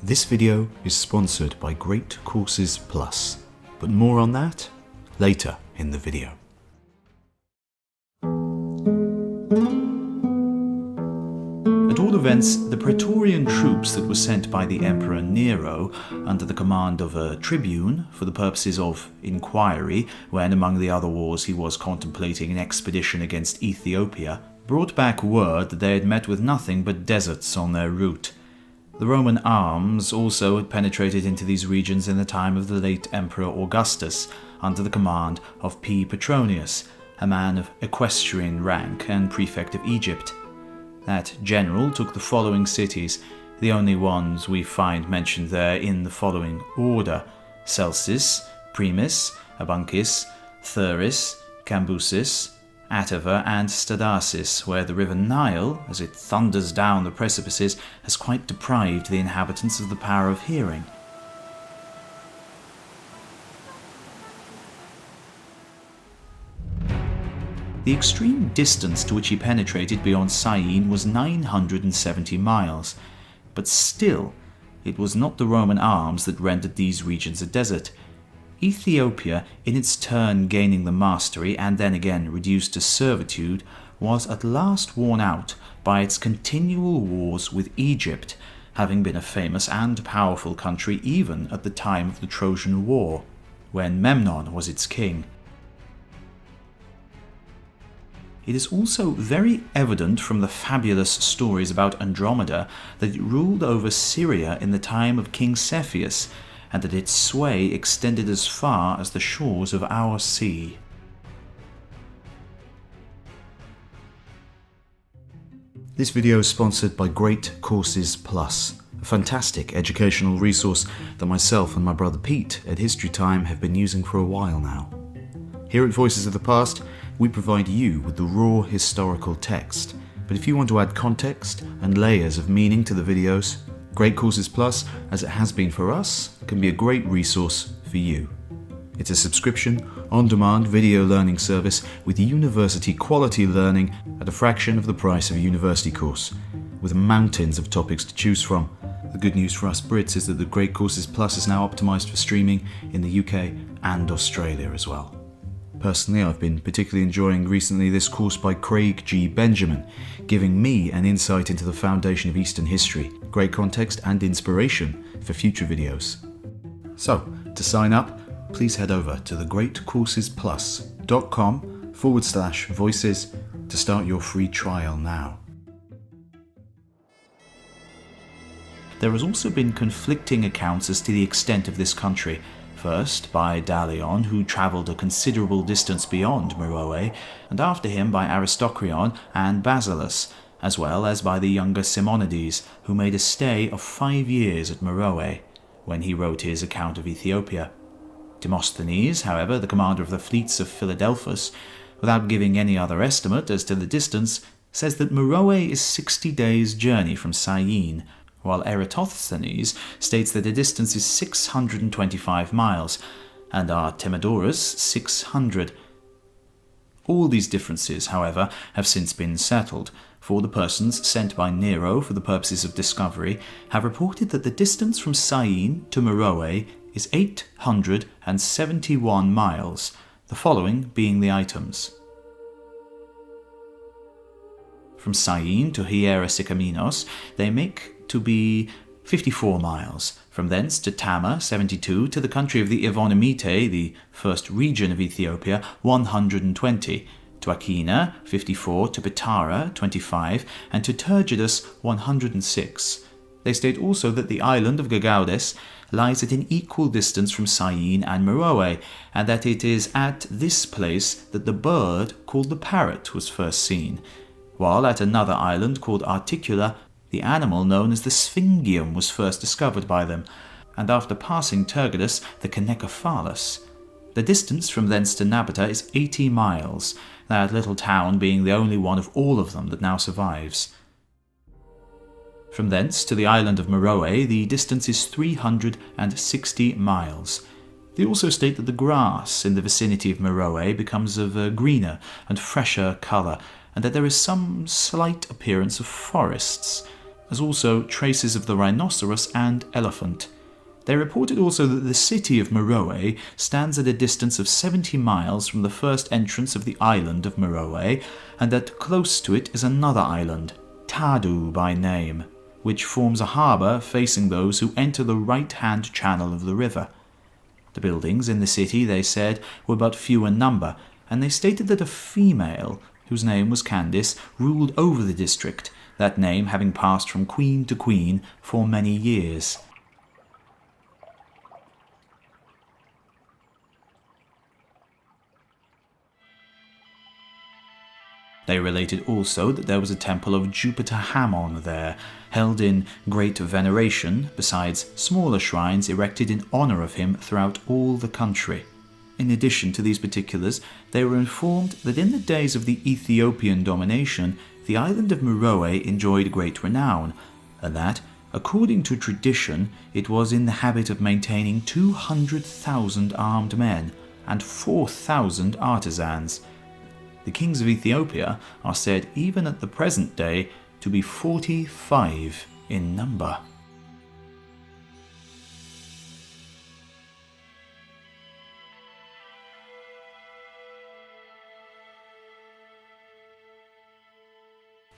This video is sponsored by Great Courses Plus, but more on that later in the video. At all events, the Praetorian troops that were sent by the Emperor Nero under the command of a tribune for the purposes of inquiry, when among the other wars he was contemplating an expedition against Ethiopia, brought back word that they had met with nothing but deserts on their route. The Roman arms also had penetrated into these regions in the time of the late Emperor Augustus, under the command of P. Petronius, a man of equestrian rank and prefect of Egypt. That general took the following cities, the only ones we find mentioned there in the following order: Celsis, Primis, Abuncis, Thuris, Cambusis, Atava, and Stadasis, where the river Nile, as it thunders down the precipices, has quite deprived the inhabitants of the power of hearing. The extreme distance to which he penetrated beyond Syene was 970 miles, but still, it was not the Roman arms that rendered these regions a desert. Ethiopia, in its turn gaining the mastery and then again reduced to servitude, was at last worn out by its continual wars with Egypt, having been a famous and powerful country even at the time of the Trojan War, when Memnon was its king. It is also very evident from the fabulous stories about Andromeda that it ruled over Syria in the time of King Cepheus, and that its sway extended as far as the shores of our sea. This video is sponsored by Great Courses Plus, a fantastic educational resource that myself and my brother Pete at History Time have been using for a while now. Here at Voices of the Past, we provide you with the raw historical text, but if you want to add context and layers of meaning to the videos, Great Courses Plus, as it has been for us, can be a great resource for you. It's a subscription, on-demand video learning service with university quality learning at a fraction of the price of a university course, with mountains of topics to choose from. The good news for us Brits is that the Great Courses Plus is now optimised for streaming in the UK and Australia as well. Personally, I've been particularly enjoying recently this course by Craig G. Benjamin, giving me an insight into the foundation of Eastern history, great context and inspiration for future videos. So, to sign up, please head over to thegreatcoursesplus.com/voices to start your free trial now. There has also been conflicting accounts as to the extent of this country. First by Dalion, who travelled a considerable distance beyond Meroe, and after him by Aristochrion and Basileus, as well as by the younger Simonides, who made a stay of 5 years at Meroe, when he wrote his account of Ethiopia. Demosthenes, however, the commander of the fleets of Philadelphus, without giving any other estimate as to the distance, says that Meroe is 60 days' journey from Syene, while Eratosthenes states that the distance is 625 miles, and Artemidorus 600. All these differences, however, have since been settled, for the persons sent by Nero for the purposes of discovery have reported that the distance from Syene to Meroe is 871 miles, the following being the items. From Syene to Hierosycaminos they make to be 54 miles, from thence to Tama 72, to the country of the Evonymitae, the first region of Ethiopia, 120, to Akina 54, to Petara 25, and to Turgidus 106. They state also that the island of Gagaudes lies at an equal distance from Syene and Meroe, and that it is at this place that the bird called the parrot was first seen, while at another island called Articula the animal known as the Sphingium was first discovered by them, and after passing Turgidus, the Canecephalus. The distance from thence to Nabata is 80 miles, that little town being the only one of all of them that now survives. From thence to the island of Meroe, the distance is 360 miles. They also state that the grass in the vicinity of Meroe becomes of a greener and fresher colour, and that there is some slight appearance of forests. as also traces of the rhinoceros and elephant. They reported also that the city of Meroe stands at a distance of 70 miles from the first entrance of the island of Meroe, and that close to it is another island, Tadu by name, which forms a harbour facing those who enter the right-hand channel of the river. The buildings in the city, they said, were but few in number, and they stated that a female, whose name was Candice, ruled over the district, that name having passed from queen to queen for many years. They related also that there was a temple of Jupiter Hammon there, held in great veneration, besides smaller shrines erected in honour of him throughout all the country. In addition to these particulars, they were informed that in the days of the Ethiopian domination, the island of Meroe enjoyed great renown, and that, according to tradition, it was in the habit of maintaining 200,000 armed men and 4,000 artisans. The kings of Ethiopia are said even at the present day to be 45 in number.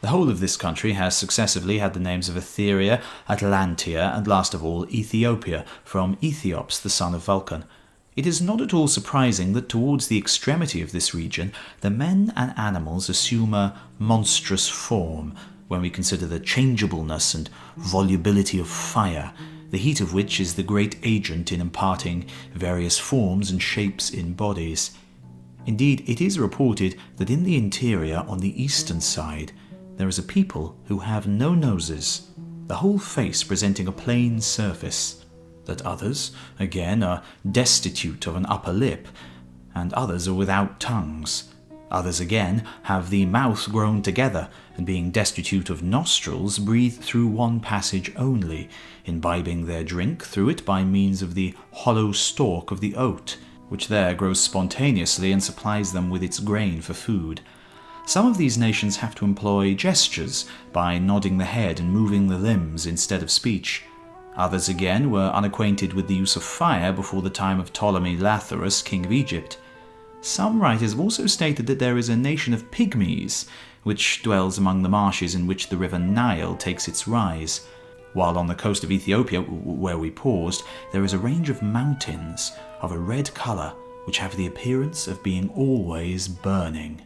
The whole of this country has successively had the names of Etheria, Atlantia, and last of all Ethiopia, from Aethiops, the son of Vulcan. It is not at all surprising that towards the extremity of this region, the men and animals assume a monstrous form, when we consider the changeableness and volubility of fire, the heat of which is the great agent in imparting various forms and shapes in bodies. Indeed, it is reported that in the interior, on the eastern side, there is a people who have no noses, the whole face presenting a plain surface, that others, again, are destitute of an upper lip, and others are without tongues. Others, again, have the mouth grown together, and being destitute of nostrils, breathe through one passage only, imbibing their drink through it by means of the hollow stalk of the oat, which there grows spontaneously and supplies them with its grain for food. Some of these nations have to employ gestures, by nodding the head and moving the limbs instead of speech. Others again were unacquainted with the use of fire before the time of Ptolemy Lathyrus, king of Egypt. Some writers have also stated that there is a nation of pygmies, which dwells among the marshes in which the river Nile takes its rise, while on the coast of Ethiopia, where we paused, there is a range of mountains of a red colour, which have the appearance of being always burning.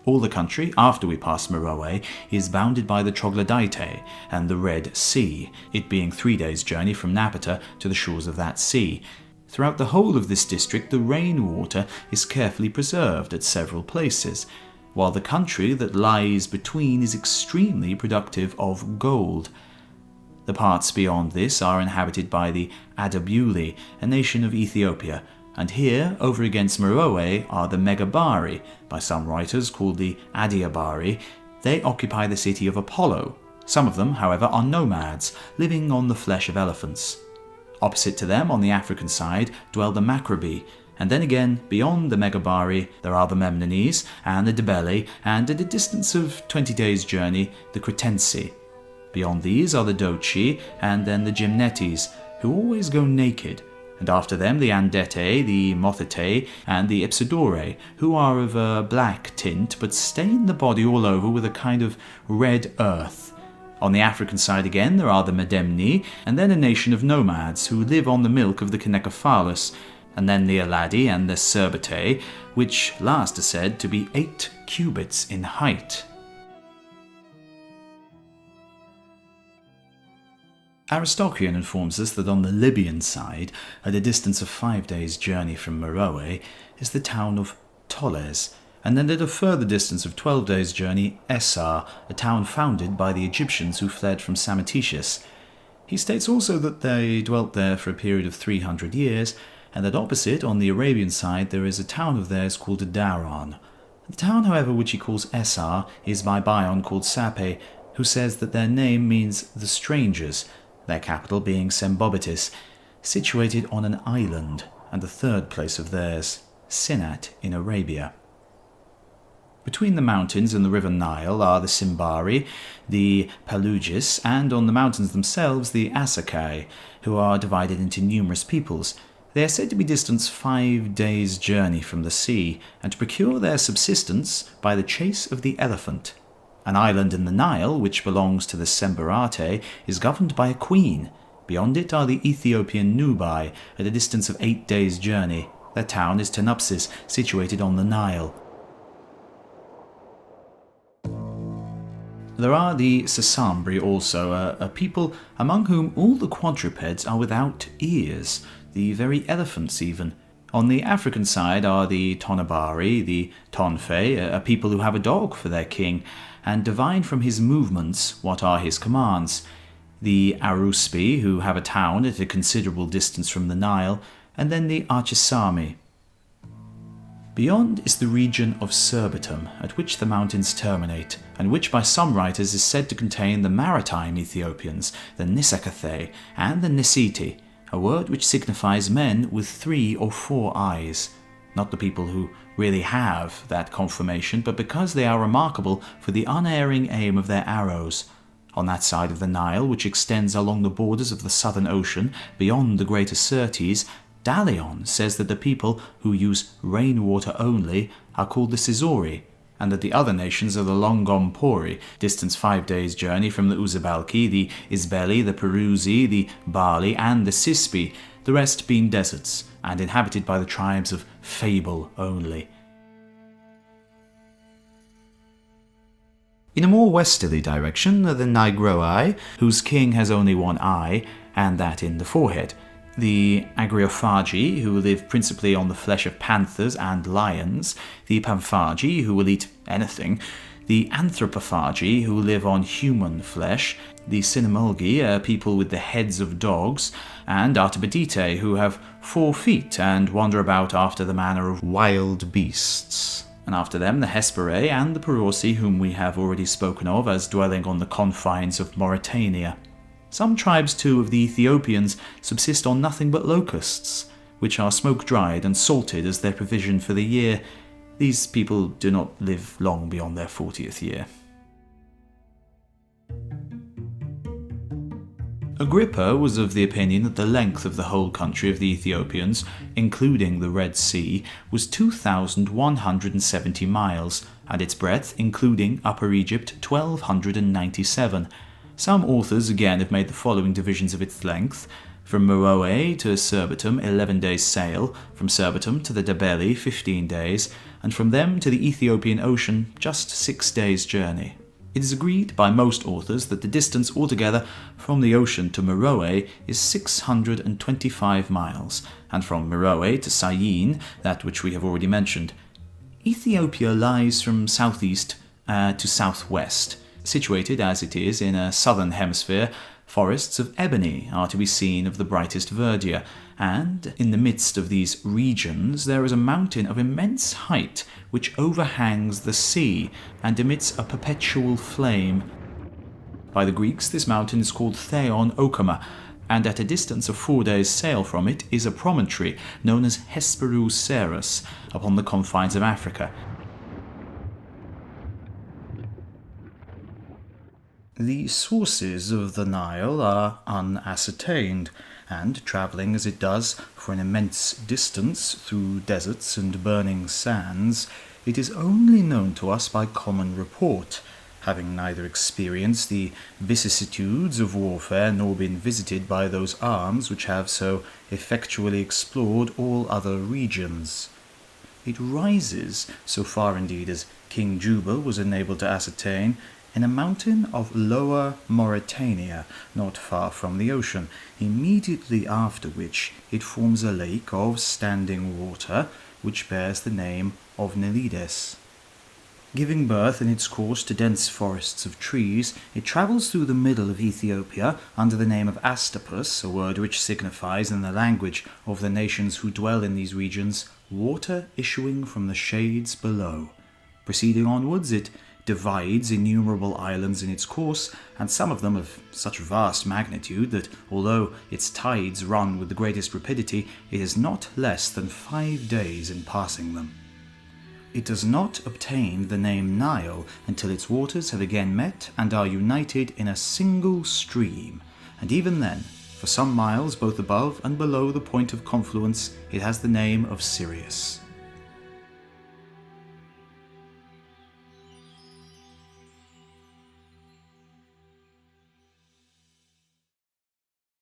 All the country, after we pass Meroe, is bounded by the Troglodyte and the Red Sea, it being 3 days' journey from Napata to the shores of that sea. Throughout the whole of this district, the rainwater is carefully preserved at several places, while the country that lies between is extremely productive of gold. The parts beyond this are inhabited by the Adabuli, a nation of Ethiopia, and here, over against Meroe, are the Megabari, by some writers called the Adiabari. They occupy the city of Apollo. Some of them, however, are nomads, living on the flesh of elephants. Opposite to them, on the African side, dwell the Macrobi, and then again, beyond the Megabari, there are the Memnones and the Debeli, and at a distance of 20 days' journey, the Cretensi. Beyond these are the Dochi, and then the Gymnetes, who always go naked, and after them the Andete, the Mothete, and the Ipsidore, who are of a black tint, but stain the body all over with a kind of red earth. On the African side again there are the Medemni, and then a nation of nomads who live on the milk of the Canecephalus, and then the Aladi and the Cerbatae, which last are said to be 8 cubits in height. Aristokian informs us that on the Libyan side, at a distance of 5 days' journey from Meroe, is the town of Torez, and then at a further distance of 12 days' journey, Essar, a town founded by the Egyptians who fled from Psamatetius. He states also that they dwelt there for a period of 300 years, and that opposite, on the Arabian side, there is a town of theirs called Daran. The town, however, which he calls Essar, is by Bion called Sape, who says that their name means the strangers, their capital being Sembobitis, situated on an island, and the third place of theirs, Sinat in Arabia. Between the mountains and the river Nile are the Simbari, the Palugis, and on the mountains themselves the Asakai, who are divided into numerous peoples. They are said to be distant 5 days' journey from the sea, and to procure their subsistence by the chase of the elephant. An island in the Nile, which belongs to the Sembarate, is governed by a queen. Beyond it are the Ethiopian Nubai, at a distance of 8 days' journey. Their town is Tenupsis, situated on the Nile. There are the Sasambri also, a people among whom all the quadrupeds are without ears, the very elephants even. On the African side are the Tonabari, the Tonfe, a people who have a dog for their king, and divine from his movements what are his commands. The Aruspi, who have a town at a considerable distance from the Nile, and then the Archisami. Beyond is the region of Surbiton, at which the mountains terminate, and which by some writers is said to contain the maritime Ethiopians, the Nisakathei, and the Nisiti, a word which signifies men with 3 or 4 eyes. Not the people who really have that conformation, but because they are remarkable for the unerring aim of their arrows. On that side of the Nile, which extends along the borders of the Southern Ocean, beyond the Greater Syrtes, Dalion says that the people who use rainwater only are called the Sasori, and that the other nations are the Longompori, distance 5 days' journey from the Uzabalki, the Isbeli, the Peruzi, the Bali, and the Sispi, the rest being deserts, and inhabited by the tribes of fable only. In a more westerly direction are the Nigroi, whose king has only one eye, and that in the forehead. The Agriophagi, who live principally on the flesh of panthers and lions, the Pamphagi, who will eat anything, the Anthropophagi, who live on human flesh, the Sinomulgi, a people with the heads of dogs, and Artibadite, who have 4 feet and wander about after the manner of wild beasts. And after them the Hesperae and the Perosi, whom we have already spoken of as dwelling on the confines of Mauritania. Some tribes, too, of the Ethiopians subsist on nothing but locusts, which are smoke-dried and salted as their provision for the year. These people do not live long beyond their 40th year. Agrippa was of the opinion that the length of the whole country of the Ethiopians, including the Red Sea, was 2,170 miles, and its breadth, including Upper Egypt, 1,297. Some authors again have made the following divisions of its length: from Meroe to Surbiton 11 days' sail, from Surbiton to the Dabeli 15 days, and from them to the Ethiopian Ocean just 6 days' journey. It is agreed by most authors that the distance altogether from the ocean to Meroe is 625 miles, and from Meroe to Syene, that which we have already mentioned. Ethiopia lies from southeast to southwest. Situated as it is in a southern hemisphere, forests of ebony are to be seen of the brightest verdure, and in the midst of these regions there is a mountain of immense height which overhangs the sea and emits a perpetual flame. By the Greeks this mountain is called Theon Okama, and at a distance of 4 days' sail from it is a promontory known as Hesperus Ceres upon the confines of Africa. The sources of the Nile are unascertained, and travelling as it does for an immense distance through deserts and burning sands, it is only known to us by common report, having neither experienced the vicissitudes of warfare nor been visited by those arms which have so effectually explored all other regions. It rises, so far indeed as King Juba was enabled to ascertain, in a mountain of Lower Mauritania, not far from the ocean, immediately after which it forms a lake of standing water, which bears the name of Nelides. Giving birth in its course to dense forests of trees, it travels through the middle of Ethiopia under the name of Astapus, a word which signifies in the language of the nations who dwell in these regions, water issuing from the shades below. Proceeding onwards, it divides innumerable islands in its course, and some of them of such vast magnitude that, although its tides run with the greatest rapidity, it is not less than 5 days in passing them. it does not obtain the name Nile until its waters have again met and are united in a single stream, and even then, for some miles both above and below the point of confluence, it has the name of Sirius.